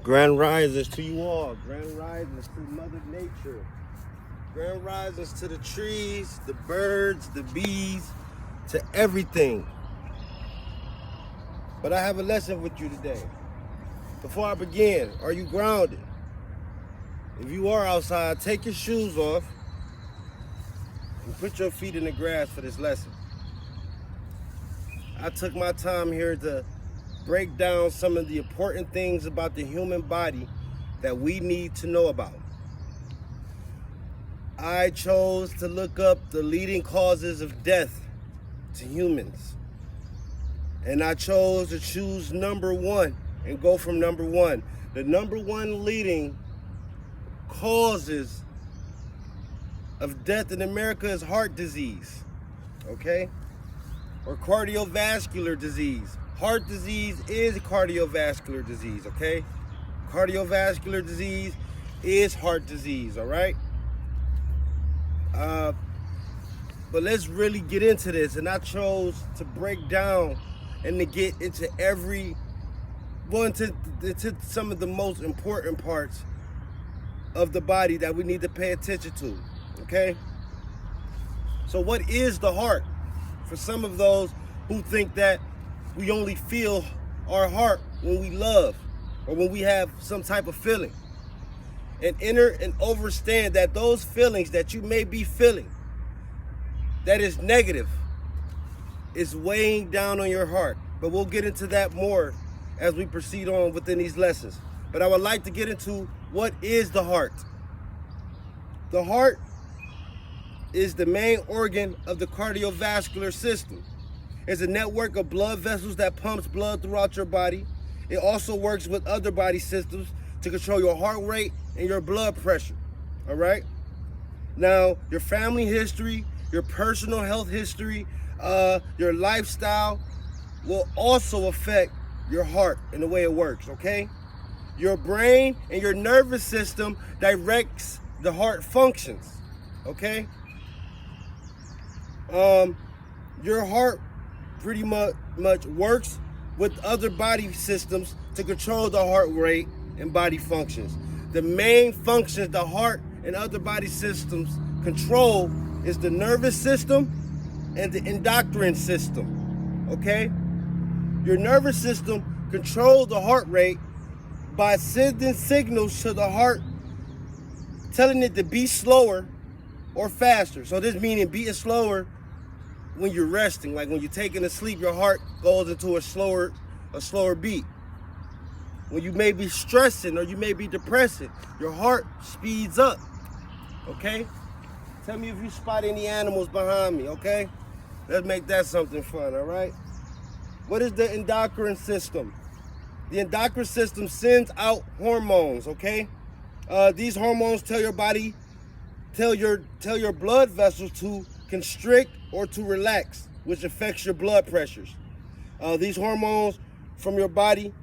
Grand risings to you all. Grand risings to Mother Nature. Grand risings to the trees, the birds, the bees, to everything. But I have a lesson with you today. Before I begin, are you grounded? If you are outside, take your shoes off and put your feet in the grass for this lesson. I took my time here to break down some of the important things about the human body that we need to know about. I chose to look up the leading causes of death to humans. And I chose to choose number one and go from number one. The number one leading causes of death in America is heart disease, okay? Or cardiovascular disease. Heart disease is cardiovascular disease, okay? Cardiovascular disease is heart disease, all right? But let's really get into this. And I chose to break down and to get into into some of the most important parts of the body that we need to pay attention to, okay? So what is the heart? For some of those who think that we only feel our heart when we love or when we have some type of feeling. And enter and understand that those feelings that you may be feeling that is negative is weighing down on your heart. But we'll get into that more as we proceed on within these lessons. But I would like to get into what is the heart. The heart is the main organ of the cardiovascular system. It's a network of blood vessels that pumps blood throughout your body. It also works with other body systems to control your heart rate and your blood pressure, all right? Now, your family history, your personal health history, your lifestyle will also affect your heart and the way it works, okay? Your brain and your nervous system directs the heart functions, okay? Your heart pretty much works with other body systems to control the heart rate and body functions. The main functions the heart and other body systems control is the nervous system and the endocrine system, okay? Your nervous system controls the heart rate by sending signals to the heart, telling it to be slower or faster. So this meaning beating slower when you're resting, like when you're taking a sleep, your heart goes into a slower beat. When you may be stressing or you may be depressing, your heart speeds up, okay? Tell me if you spot any animals behind me, okay? Let's make that something fun, all right? What is the endocrine system? The endocrine system sends out hormones, okay? These hormones tell your body, tell your blood vessels to constrict or to relax, which affects your blood pressures. These hormones from your body,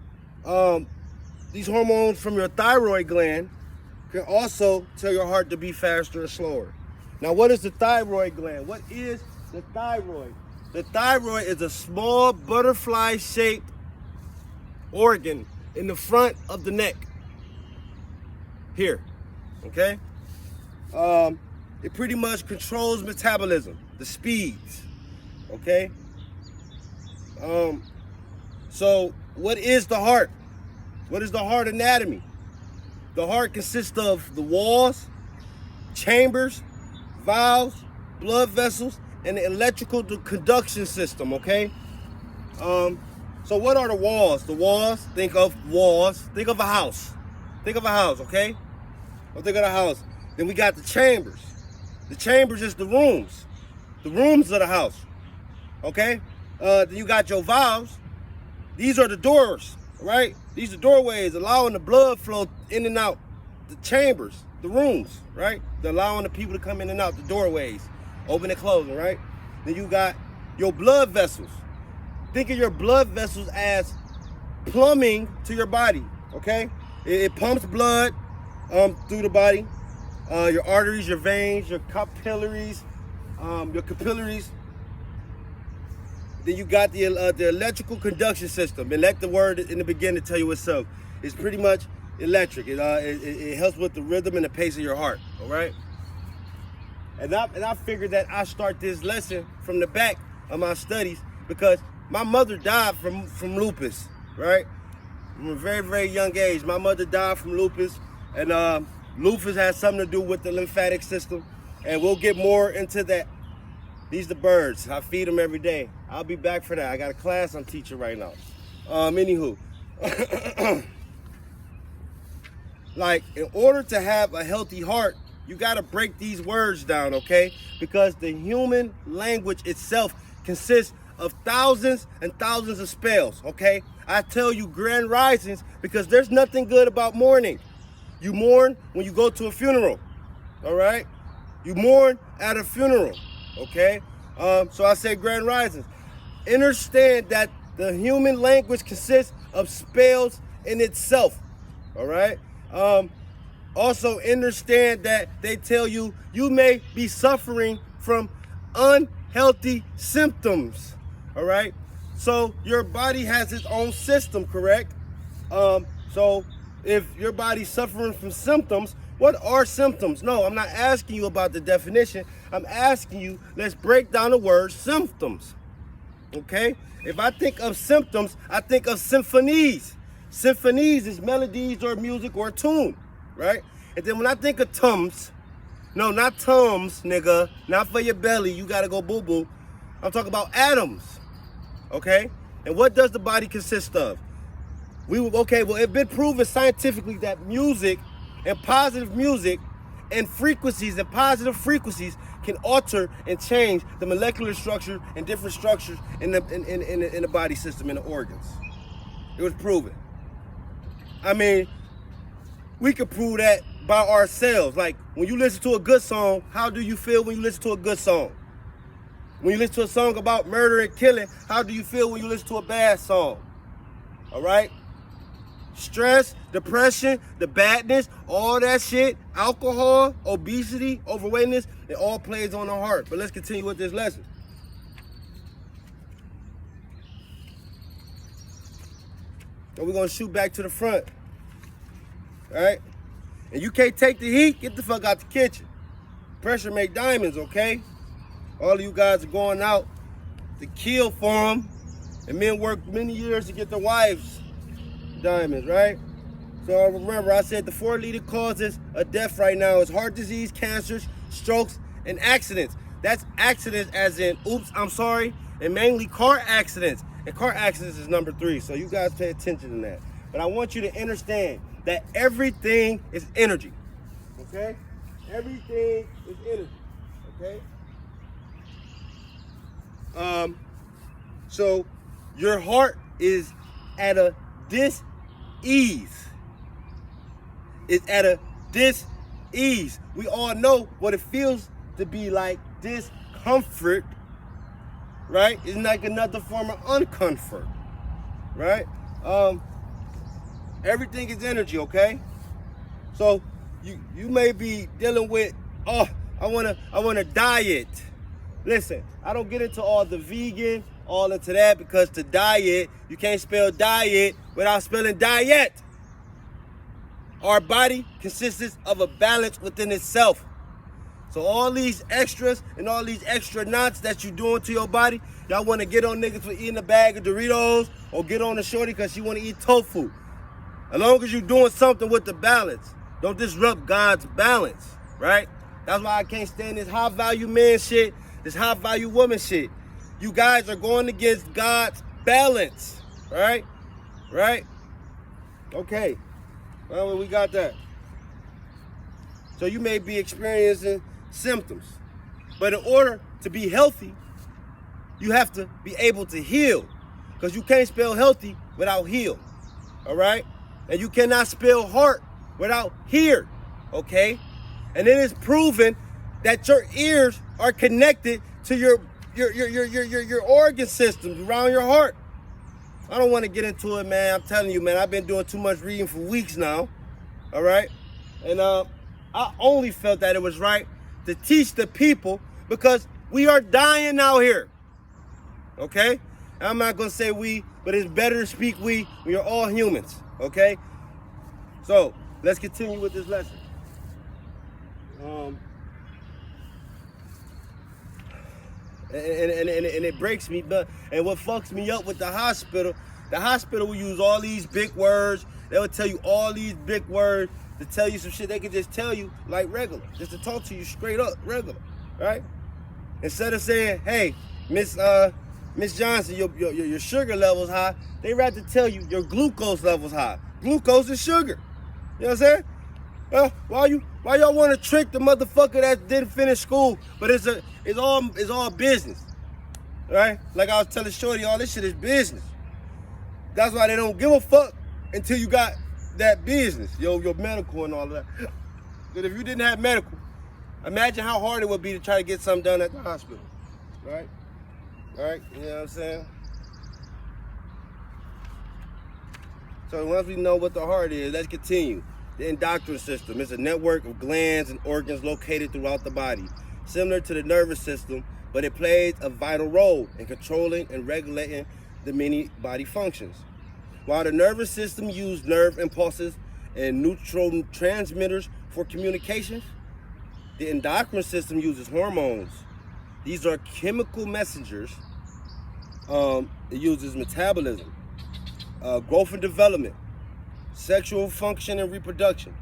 these hormones from your thyroid gland can also tell your heart to beat faster or slower. Now, what is the thyroid gland? What is the thyroid? The thyroid is a small butterfly-shaped organ in the front of the neck. Here, okay? It pretty much controls metabolism, the speeds, okay? So what is the heart? What is the heart anatomy? The heart consists of the walls, chambers, valves, blood vessels, and the electrical conduction system, okay? So what are the walls? The walls, think of a house. Think of a house, okay? Or think of a house. Then we got the chambers. The chambers is the rooms of the house, okay? Then you got your valves. These are the doors, right? These are doorways allowing the blood flow in and out. The chambers, the rooms, right? They're allowing the people to come in and out, the doorways, open and closing, right? Then you got your blood vessels. Think of your blood vessels as plumbing to your body, okay? It pumps blood through the body. Your arteries, your veins, your capillaries. Then you got the electrical conduction system. And let the word in the beginning tell you itself. It's pretty much electric. It helps with the rhythm and the pace of your heart. All right. And I figured that I start this lesson from the back of my studies because my mother died from lupus. Right. From a very, very young age, my mother died from lupus, and lupus has something to do with the lymphatic system, and we'll get more into that. These are the birds. I feed them every day. I'll be back for that. I got a class I'm teaching right now. Anywho, like, in order to have a healthy heart, you got to break these words down, okay? Because the human language itself consists of thousands and thousands of spells, okay? I tell you grand risings because there's nothing good about mourning. You mourn when you go to a funeral, all right? You mourn at a funeral, okay? So I say grand risings. Understand that the human language consists of spells in itself, all right? Also understand that they tell you you may be suffering from unhealthy symptoms, all right? So your body has its own system, correct? So if your body's suffering from symptoms, what are symptoms? No, I'm not asking you about the definition. I'm asking you, let's break down the word symptoms, okay? If I think of symptoms, I think of symphonies. Symphonies is melodies or music or tune, right? And then when I think of tums, no, not tums, nigga, not for your belly, you gotta go boo-boo. I'm talking about atoms, okay? And what does the body consist of? It's been proven scientifically that music and positive music and frequencies and positive frequencies can alter and change the molecular structure and different structures in the body system, in the organs. It was proven. I mean, we could prove that by ourselves. Like, when you listen to a good song, how do you feel when you listen to a good song? When you listen to a song about murder and killing, how do you feel when you listen to a bad song? All right? Stress, depression, the badness, all that shit, alcohol, obesity, overweightness, it all plays on the heart. But let's continue with this lesson. And we're going to shoot back to the front. All right? And you can't take the heat, get the fuck out the kitchen. Pressure make diamonds, okay? All of you guys are going out to kill for them. And men work many years to get their wives diamonds, right? So remember, I said the 4 leading causes of death right now is heart disease, cancers, strokes, and accidents. That's accidents as in, oops, I'm sorry, and mainly car accidents. And car accidents is number 3, so you guys pay attention to that. But I want you to understand that everything is energy, okay? Everything is energy, okay? So your heart is at a dis-ease. It's at a dis-ease. We all know what it feels to be like discomfort, right? It's like another form of uncomfort, right? Everything is energy, okay? So you may be dealing with, oh, I wanna diet. Listen, I don't get into all the vegan, all into that, because to diet, you can't spell diet without spelling diet. Our body consists of a balance within itself. So all these extras and all these extra knots that you doing to your body, y'all want to get on niggas for eating a bag of Doritos or get on the shorty because she want to eat tofu. As long as you're doing something with the balance, don't disrupt God's balance, right? That's why I can't stand this high value man shit, this high value woman shit. You guys are going against God's balance, right? Right? Okay. Well, we got that. So you may be experiencing symptoms. But in order to be healthy, you have to be able to heal. Because you can't spell healthy without heal. All right? And you cannot spell heart without hear. Okay? And it is proven that your ears are connected to your organ systems around your heart. I don't want to get into it, man. I'm telling you, man, I've been doing too much reading for weeks now. All right? And I only felt that it was right to teach the people because we are dying out here. Okay? I'm not going to say we, but it's better to speak we. We are all humans. Okay? So let's continue with this lesson. And it breaks me, but and what fucks me up with the hospital will use all these big words. They will tell you all these big words to tell you some shit they can just tell you like regular, just to talk to you straight up regular, right? Instead of saying, hey, Miss Johnson, your sugar level's high, they rather tell you your glucose level's high. Glucose is sugar. You know what I'm saying? Why y'all want to trick the motherfucker that didn't finish school? But it's all business, right? Like I was telling Shorty, all this shit is business. That's why they don't give a fuck until you got that business, your medical and all of that. But if you didn't have medical, imagine how hard it would be to try to get something done at the hospital, right? All right, you know what I'm saying? So once we know what the heart is, let's continue. The endocrine system is a network of glands and organs located throughout the body, similar to the nervous system, but it plays a vital role in controlling and regulating the many body functions. While the nervous system uses nerve impulses and neurotransmitters for communications, the endocrine system uses hormones. These are chemical messengers. It uses metabolism, growth and development, sexual function and reproduction,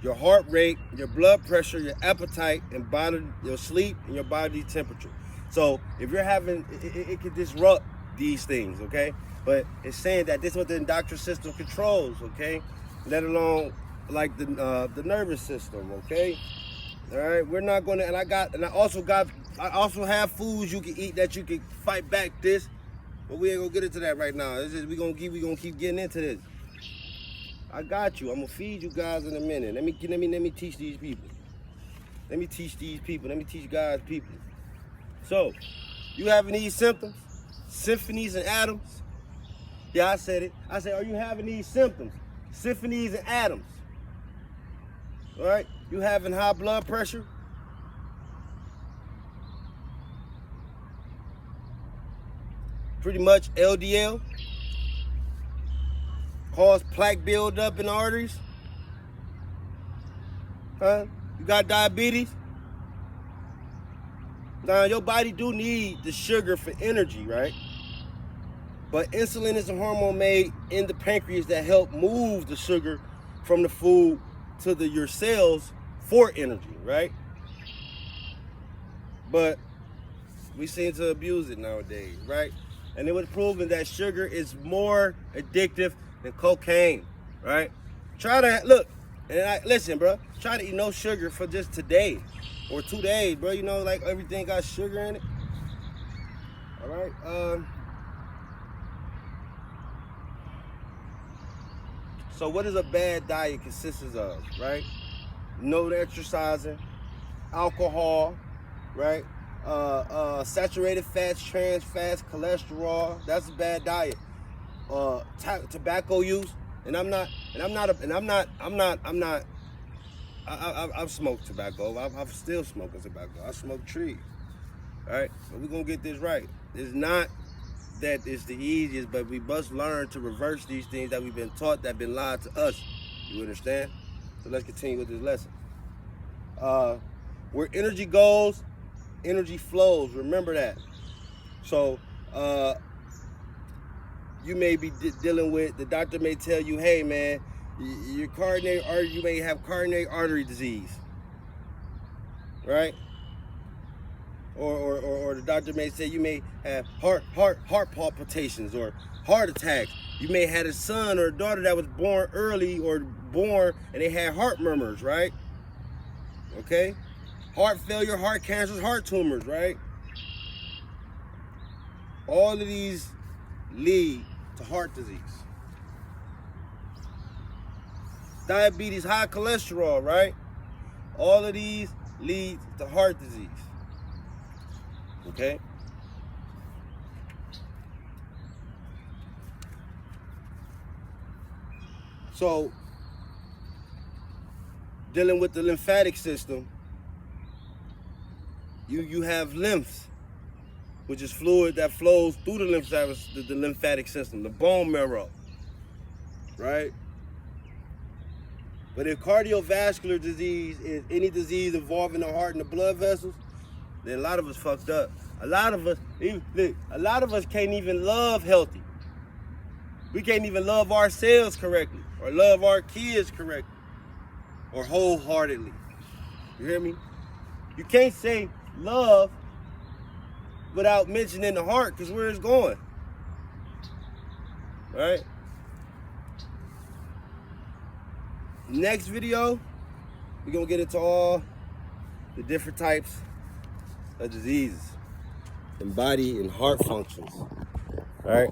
your heart rate, your blood pressure, your appetite, and body, your sleep, and your body temperature. So if you're having, it can disrupt these things, okay? But it's saying that this is what the endocrine system controls, okay? Let alone like the nervous system, okay? All right, we're not gonna, and I also have foods you can eat that you can fight back this, but we ain't gonna get into that right now. It's just we gonna keep getting into this. I got you. I'm gonna feed you guys in a minute. Let me teach these people. Let me teach God's people. So, you having these symptoms? Symphonies and atoms? Yeah, I said it. I said, are you having these symptoms? Symphonies and atoms. All right? You having high blood pressure? Pretty much LDL. Cause plaque buildup in the arteries? Huh? You got diabetes? Now, your body do need the sugar for energy, right? But insulin is a hormone made in the pancreas that help move the sugar from the food to your cells for energy, right? But we seem to abuse it nowadays, right? And it was proven that sugar is more addictive than cocaine, right? Try to, look, and listen, bro, try to eat no sugar for just today or 2 days, bro. You know, like everything got sugar in it. All right. So what does a bad diet consist of, right? No exercising, alcohol, right? Saturated fats, trans fats, cholesterol. That's a bad diet. Tobacco use, I've smoked tobacco. I'm still smoking tobacco. I smoke trees. All right, but we're gonna get this right. It's not that it's the easiest, but we must learn to reverse these things that we've been taught, that been lied to us. You understand? So let's continue with this lesson. Where energy goes, energy flows. Remember that. So you may be dealing with, the doctor may tell you, hey man, your coronary artery, you may have coronary artery disease, right? Or the doctor may say you may have heart palpitations or heart attacks. You may have a son or a daughter that was born early or born and they had heart murmurs, right? Okay? Heart failure, heart cancers, heart tumors, right? All of these lead to heart disease. Diabetes, high cholesterol, right? All of these lead to heart disease. Okay? So, dealing with the lymphatic system, you have lymphs, which is fluid that flows through the lymphatic system, the bone marrow, right? But if cardiovascular disease is any disease involving the heart and the blood vessels, then a lot of us fucked up. A lot of us can't even love healthy. We can't even love ourselves correctly or love our kids correctly or wholeheartedly. You hear me? You can't say love without mentioning the heart, because where it's going. Right? Next video, we're going to get into all the different types of diseases and body and heart functions. All right?